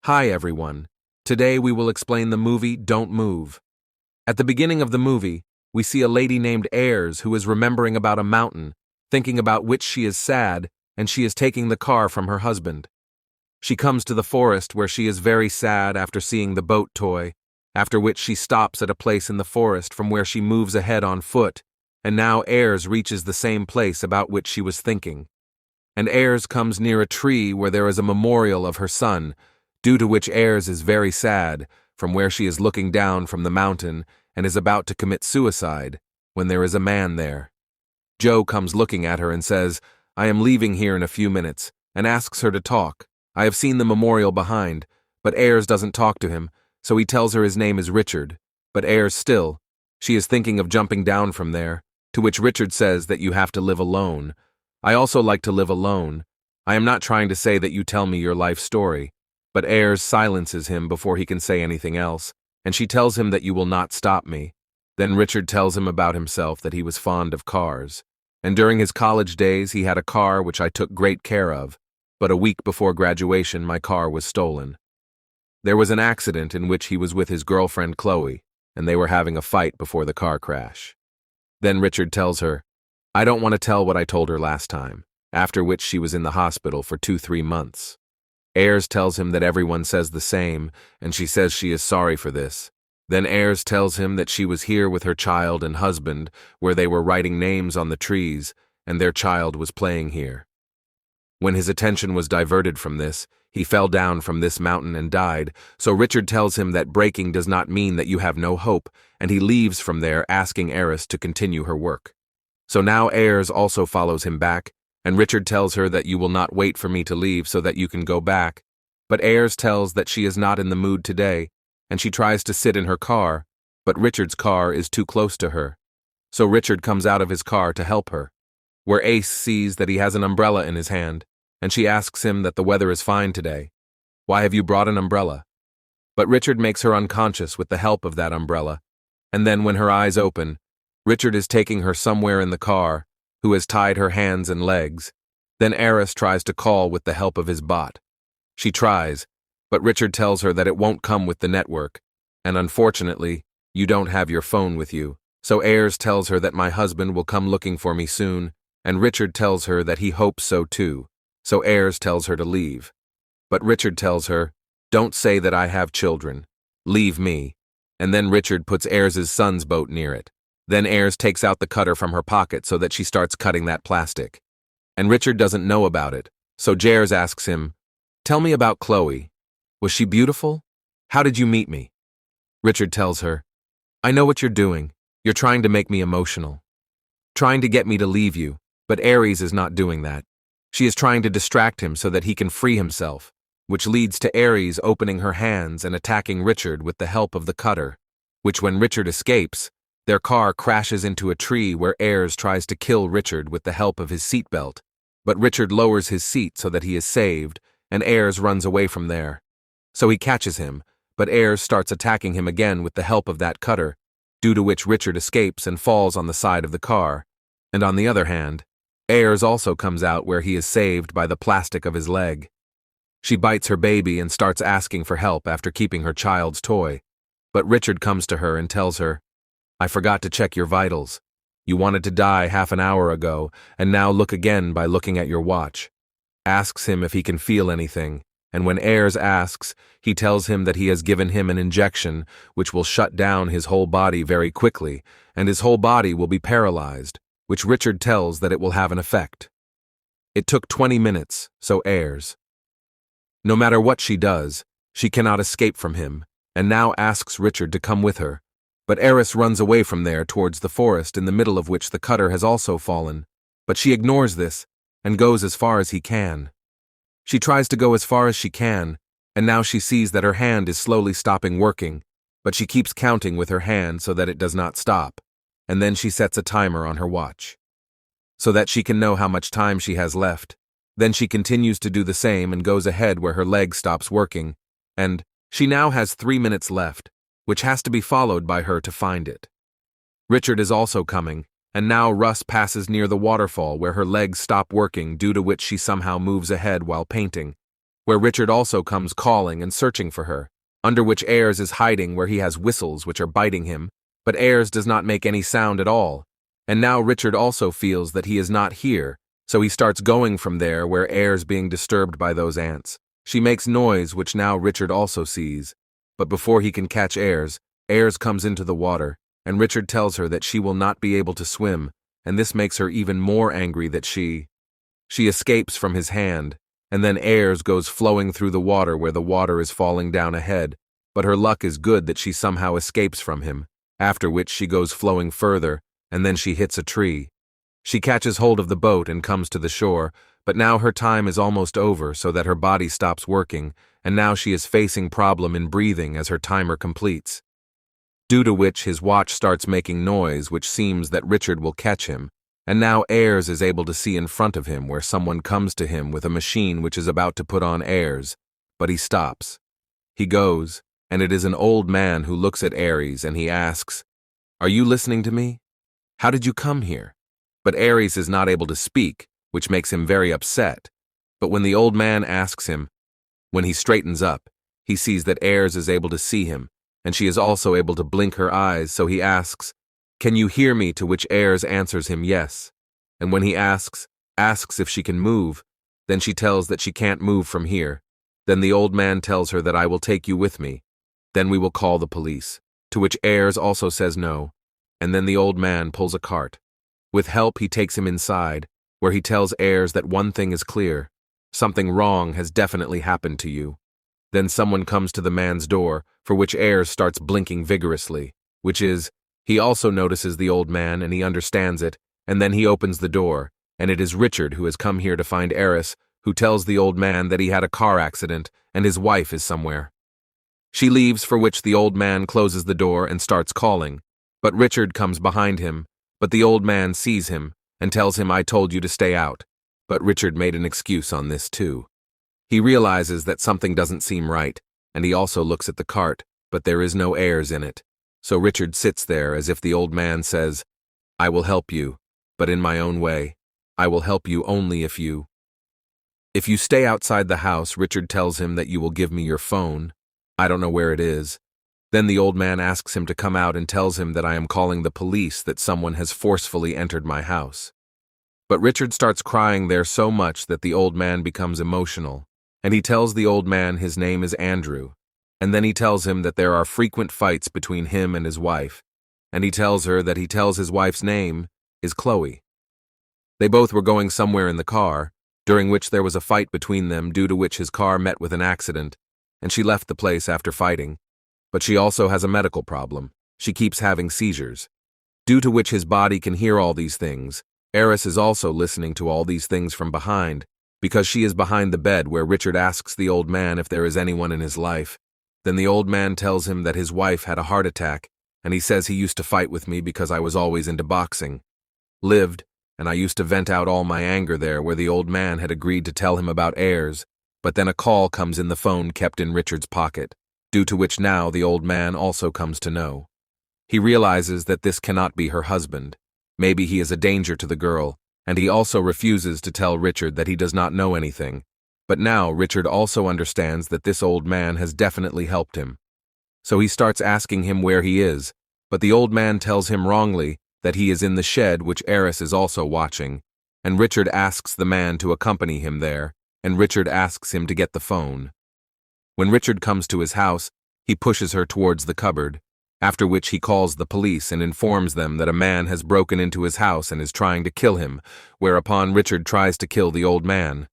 Hi everyone. Today we will explain the movie Don't Move. At the beginning of the movie, we see a lady named Ayers who is remembering about a mountain, thinking about which she is sad, and she is taking the car from her husband. She comes to the forest where she is very sad after seeing the boat toy, after which she stops at a place in the forest from where she moves ahead on foot, and now Ayers reaches the same place about which she was thinking. And Ayers comes near a tree where there is a memorial of her son, due to which Ayers is very sad, from where she is looking down from the mountain and is about to commit suicide, when there is a man there. Joe comes looking at her and says, "I am leaving here in a few minutes," and asks her to talk. I have seen the memorial behind, but Ayers doesn't talk to him, so he tells her his name is Richard, but Ayers still. She is thinking of jumping down from there, to which Richard says that you have to live alone. I also like to live alone. I am not trying to say that you tell me your life story. But Ayers silences him before he can say anything else, and she tells him that you will not stop me. Then Richard tells him about himself, that he was fond of cars. And during his college days he had a car which I took great care of, but a week before graduation my car was stolen. There was an accident in which he was with his girlfriend Chloe, and they were having a fight before the car crash. Then Richard tells her, "I don't want to tell what I told her last time," after which she was in the hospital for 2-3 months. Ayers tells him that everyone says the same, and she says she is sorry for this. Then Ayers tells him that she was here with her child and husband, where they were writing names on the trees, and their child was playing here. When his attention was diverted from this, he fell down from this mountain and died, so Richard tells him that breaking does not mean that you have no hope, and he leaves from there asking Ayers to continue her work. So now Ayers also follows him back, and Richard tells her that you will not wait for me to leave so that you can go back. But Ayers tells that she is not in the mood today, and she tries to sit in her car, but Richard's car is too close to her. So Richard comes out of his car to help her, where Ace sees that he has an umbrella in his hand, and she asks him that the weather is fine today. "Why have you brought an umbrella?" But Richard makes her unconscious with the help of that umbrella, and then when her eyes open, Richard is taking her somewhere in the car, who has tied her hands and legs. Then Ayers tries to call with the help of his bot. She tries, but Richard tells her that it won't come with the network, and unfortunately, you don't have your phone with you. So Ayers tells her that my husband will come looking for me soon, and Richard tells her that he hopes so too. So Ayers tells her to leave. But Richard tells her, "Don't say that I have children. Leave me." And then Richard puts Ayers' son's boat near it. Then Ayers takes out the cutter from her pocket so that she starts cutting that plastic. And Richard doesn't know about it, so Ayers asks him, "Tell me about Chloe. Was she beautiful? How did you meet me?" Richard tells her, "I know what you're doing. You're trying to make me emotional. Trying to get me to leave you, but Ayers is not doing that. She is trying to distract him so that he can free himself, which leads to Ayers opening her hands and attacking Richard with the help of the cutter, which when Richard escapes, their car crashes into a tree where Ayers tries to kill Richard with the help of his seatbelt, but Richard lowers his seat so that he is saved, and Ayers runs away from there. So he catches him, but Ayers starts attacking him again with the help of that cutter, due to which Richard escapes and falls on the side of the car. And on the other hand, Ayers also comes out where he is saved by the plastic of his leg. She bites her baby and starts asking for help after keeping her child's toy, but Richard comes to her and tells her, "I forgot to check your vitals. You wanted to die half an hour ago, and now look again by looking at your watch." Asks him if he can feel anything, and when Ayers asks, he tells him that he has given him an injection which will shut down his whole body very quickly, and his whole body will be paralyzed, which Richard tells that it will have an effect. It took 20 minutes, so Ayers. No matter what she does, she cannot escape from him, and now asks Richard to come with her. But Ayers runs away from there towards the forest in the middle of which the cutter has also fallen, but she ignores this and goes as far as he can. She tries to go as far as she can, and now she sees that her hand is slowly stopping working, but she keeps counting with her hand so that it does not stop, and then she sets a timer on her watch, so that she can know how much time she has left. Then she continues to do the same and goes ahead where her leg stops working, and she now has 3 minutes left, which has to be followed by her to find it. Richard is also coming, and now Russ passes near the waterfall where her legs stop working, due to which she somehow moves ahead while painting. where Richard also comes calling and searching for her, under which Ayers is hiding where he has whistles which are biting him, but Ayers does not make any sound at all. And now Richard also feels that he is not here, so he starts going from there where Ayers being disturbed by those ants. She makes noise which now Richard also sees, but before he can catch Ayers comes into the water, and Richard tells her that she will not be able to swim, and this makes her even more angry that she escapes from his hand, and then Ayers goes flowing through the water where the water is falling down ahead, but her luck is good that she somehow escapes from him, after which she goes flowing further, and then she hits a tree. She catches hold of the boat and comes to the shore, but now her time is almost over so that her body stops working, and now she is facing problem in breathing as her timer completes. Due to which his watch starts making noise which seems that Richard will catch him, and now Ayers is able to see in front of him where someone comes to him with a machine which is about to put on Ayers, but he stops. He goes, and it is an old man who looks at Ayers and he asks, "Are you listening to me? How did you come here?" But Ayers is not able to speak, which makes him very upset. But when the old man asks him, when he straightens up, he sees that Ayers is able to see him, and she is also able to blink her eyes, so he asks, "Can you hear me?" To which Ayers answers him yes. And when he asks if she can move, then she tells that she can't move from here. Then the old man tells her that I will take you with me. Then we will call the police. To which Ayers also says no. And then the old man pulls a cart. With help, he takes him inside, where he tells Ayers that one thing is clear. Something wrong has definitely happened to you. Then someone comes to the man's door, for which Ayers starts blinking vigorously, which is, he also notices the old man and he understands it, and then he opens the door, and it is Richard who has come here to find Ayers, who tells the old man that he had a car accident and his wife is somewhere. She leaves, for which the old man closes the door and starts calling. But Richard comes behind him, but the old man sees him and tells him, "I told you to stay out." But Richard made an excuse on this too. He realizes that something doesn't seem right, and he also looks at the cart, but there is no Ayers in it. So Richard sits there as if the old man says, "I will help you, but in my own way. I will help you only if you stay outside the house." Richard tells him that you will give me your phone. I don't know where it is. Then the old man asks him to come out and tells him that I am calling the police, that someone has forcefully entered my house. But Richard starts crying there so much that the old man becomes emotional, and he tells the old man his name is Andrew, and then he tells him that there are frequent fights between him and his wife, and he tells her that he tells his wife's name is Chloe. They both were going somewhere in the car, during which there was a fight between them, due to which his car met with an accident, and she left the place after fighting. But she also has a medical problem. She keeps having seizures, due to which his body can hear all these things. Ayers is also listening to all these things from behind, because she is behind the bed where Richard asks the old man if there is anyone in his life. Then the old man tells him that his wife had a heart attack, and he says he used to fight with me because I was always into boxing. And I used to vent out all my anger there, where the old man had agreed to tell him about Ayers, but then a call comes in the phone kept in Richard's pocket, due to which now the old man also comes to know. He realizes that this cannot be her husband. Maybe he is a danger to the girl, and he also refuses to tell Richard that he does not know anything. But now Richard also understands that this old man has definitely helped him. So he starts asking him where he is, but the old man tells him wrongly that he is in the shed, which Ayers is also watching, and Richard asks the man to accompany him there, and Richard asks him to get the phone. When Richard comes to his house, he pushes her towards the cupboard, after which he calls the police and informs them that a man has broken into his house and is trying to kill him, whereupon Richard tries to kill the old man.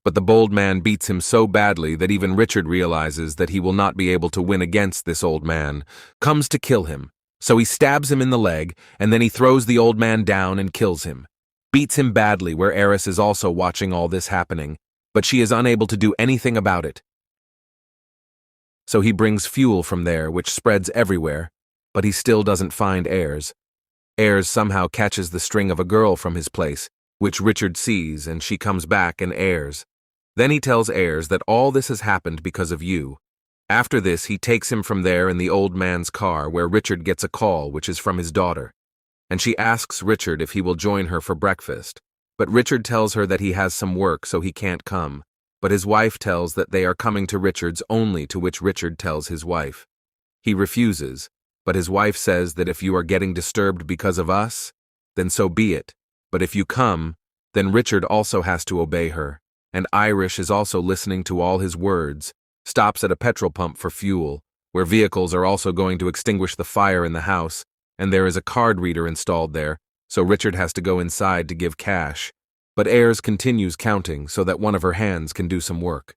But the bold man beats him so badly that even Richard realizes that he will not be able to win against this old man, comes to kill him. So he stabs him in the leg, and then he throws the old man down and kills him. Beats him badly, where Ayers is also watching all this happening, but she is unable to do anything about it. So he brings fuel from there, which spreads everywhere, but he still doesn't find Ayers. Ayers somehow catches the string of a girl from his place, which Richard sees, and she comes back and Ayers. Then he tells Ayers that all this has happened because of you. After this, he takes him from there in the old man's car, where Richard gets a call, which is from his daughter. And she asks Richard if he will join her for breakfast, but Richard tells her that he has some work, so he can't come. but his wife tells that they are coming to Richard's only, to which Richard tells his wife. He refuses, but his wife says that if you are getting disturbed because of us, then so be it, but if you come, then Richard also has to obey her, and Irish is also listening to all his words, stops at a petrol pump for fuel, where vehicles are also going to extinguish the fire in the house, and there is a card reader installed there, so Richard has to go inside to give cash. But Ayers continues counting so that one of her hands can do some work.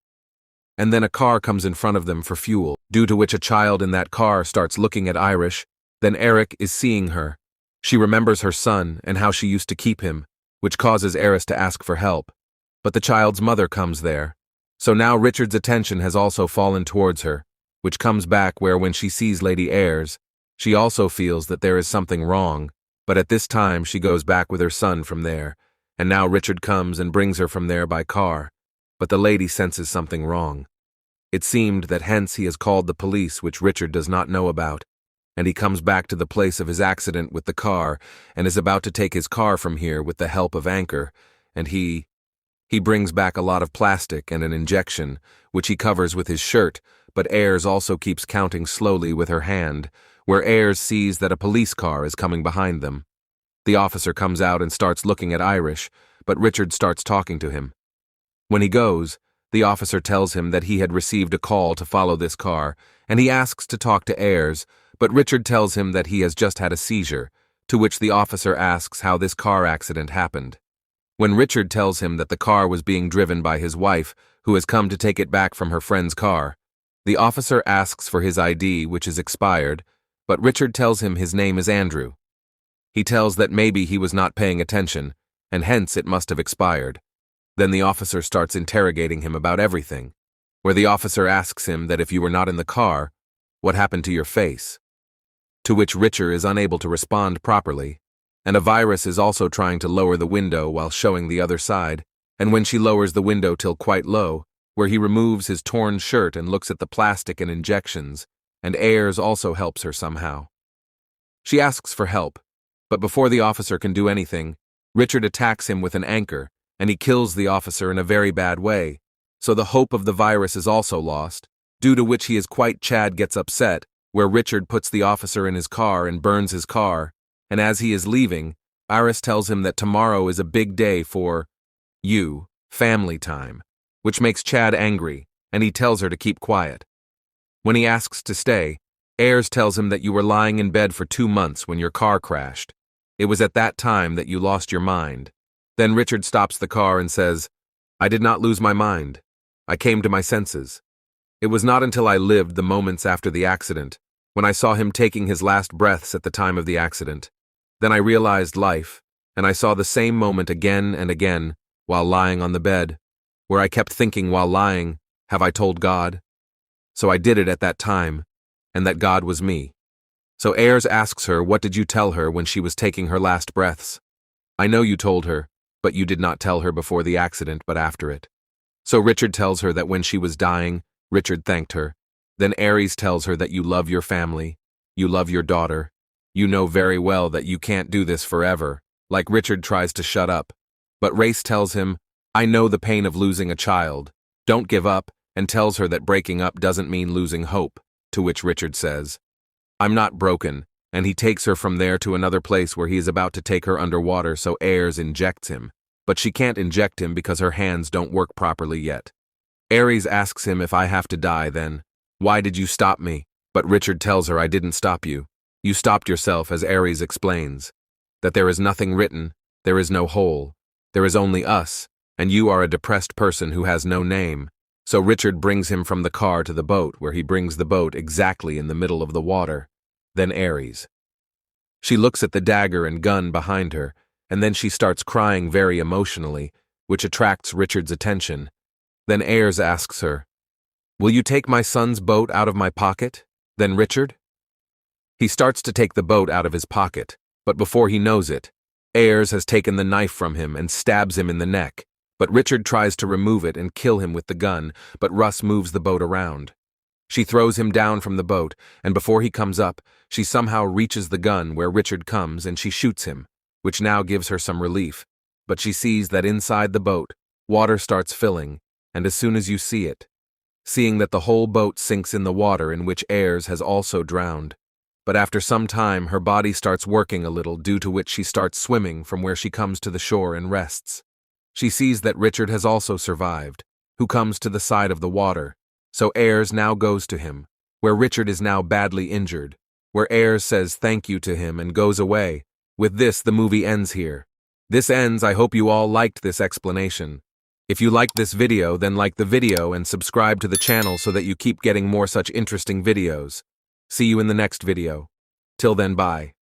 And then a car comes in front of them for fuel, due to which a child in that car starts looking at Irish. Then Eric is seeing her. She remembers her son and how she used to keep him, which causes Eris to ask for help. But the child's mother comes there. So now Richard's attention has also fallen towards her, which comes back where when she sees Lady Ayres, she also feels that there is something wrong, but at this time she goes back with her son from there, and now Richard comes and brings her from there by car, but the lady senses something wrong. It seemed that hence he has called the police, which Richard does not know about, and he comes back to the place of his accident with the car and is about to take his car from here with the help of Anchor, and he brings back a lot of plastic and an injection, which he covers with his shirt, but Ayres also keeps counting slowly with her hand, where Ayres sees that a police car is coming behind them. The officer comes out and starts looking at Irish, but Richard starts talking to him. When he goes, the officer tells him that he had received a call to follow this car, and he asks to talk to Ayres, but Richard tells him that he has just had a seizure, to which the officer asks how this car accident happened. When Richard tells him that the car was being driven by his wife, who has come to take it back from her friend's car, the officer asks for his ID, which is expired, but Richard tells him his name is Andrew. He tells that maybe he was not paying attention, and hence it must have expired. Then the officer starts interrogating him about everything, where the officer asks him that if you were not in the car, what happened to your face? To which Richard is unable to respond properly, and a virus is also trying to lower the window while showing the other side, and when she lowers the window till quite low, where he removes his torn shirt and looks at the plastic and injections, and Ayres also helps her somehow. She asks for help, but before the officer can do anything, Richard attacks him with an anchor, and he kills the officer in a very bad way, so the hope of the virus is also lost, due to which he is quite Chad gets upset, where Richard puts the officer in his car and burns his car, and as he is leaving, Iris tells him that tomorrow is a big day for family time, which makes Chad angry, and he tells her to keep quiet. When he asks to stay, Ayres tells him that you were lying in bed for 2 months when your car crashed. It was at that time that you lost your mind. Then Richard stops the car and says, I did not lose my mind. I came to my senses. It was not until I lived the moments after the accident, when I saw him taking his last breaths at the time of the accident. Then I realized life, and I saw the same moment again and again while lying on the bed, where I kept thinking while lying, have I told God? So I did it at that time, and that God was me. So Ayres asks her, what did you tell her when she was taking her last breaths? I know you told her, but you did not tell her before the accident but after it. So Richard tells her that when she was dying, Richard thanked her. Then Ayres tells her that you love your family, you love your daughter. You know very well that you can't do this forever, like Richard tries to shut up. But Race tells him, I know the pain of losing a child. Don't give up, and tells her that breaking up doesn't mean losing hope, to which Richard says, I'm not broken, and he takes her from there to another place where he is about to take her underwater, so Ayres injects him. But she can't inject him because her hands don't work properly yet. Ayres asks him, if I have to die then, why did you stop me? But Richard tells her, I didn't stop you. You stopped yourself, as Ayres explains, that there is nothing written, there is no hole, there is only us, and you are a depressed person who has no name. So Richard brings him from the car to the boat, where he brings the boat exactly in the middle of the water. Then Ayres. She looks at the dagger and gun behind her, and then she starts crying very emotionally, which attracts Richard's attention. Then Ayres asks her, will you take my son's boat out of my pocket? Then Richard? He starts to take the boat out of his pocket, but before he knows it, Ayres has taken the knife from him and stabs him in the neck, but Richard tries to remove it and kill him with the gun, but Russ moves the boat around. She throws him down from the boat, and before he comes up, she somehow reaches the gun where Richard comes and she shoots him, which now gives her some relief, but she sees that inside the boat, water starts filling, and as soon as you see it, seeing that the whole boat sinks in the water in which Ayres has also drowned. But after some time, her body starts working a little, due to which she starts swimming from where she comes to the shore and rests. She sees that Richard has also survived, who comes to the side of the water, so Ayres now goes to him, where Richard is now badly injured, where Ayres says thank you to him and goes away. With this, the movie ends here. This ends. I hope you all liked this explanation. If you liked this video, then like the video and subscribe to the channel so that you keep getting more such interesting videos. See you in the next video. Till then, bye.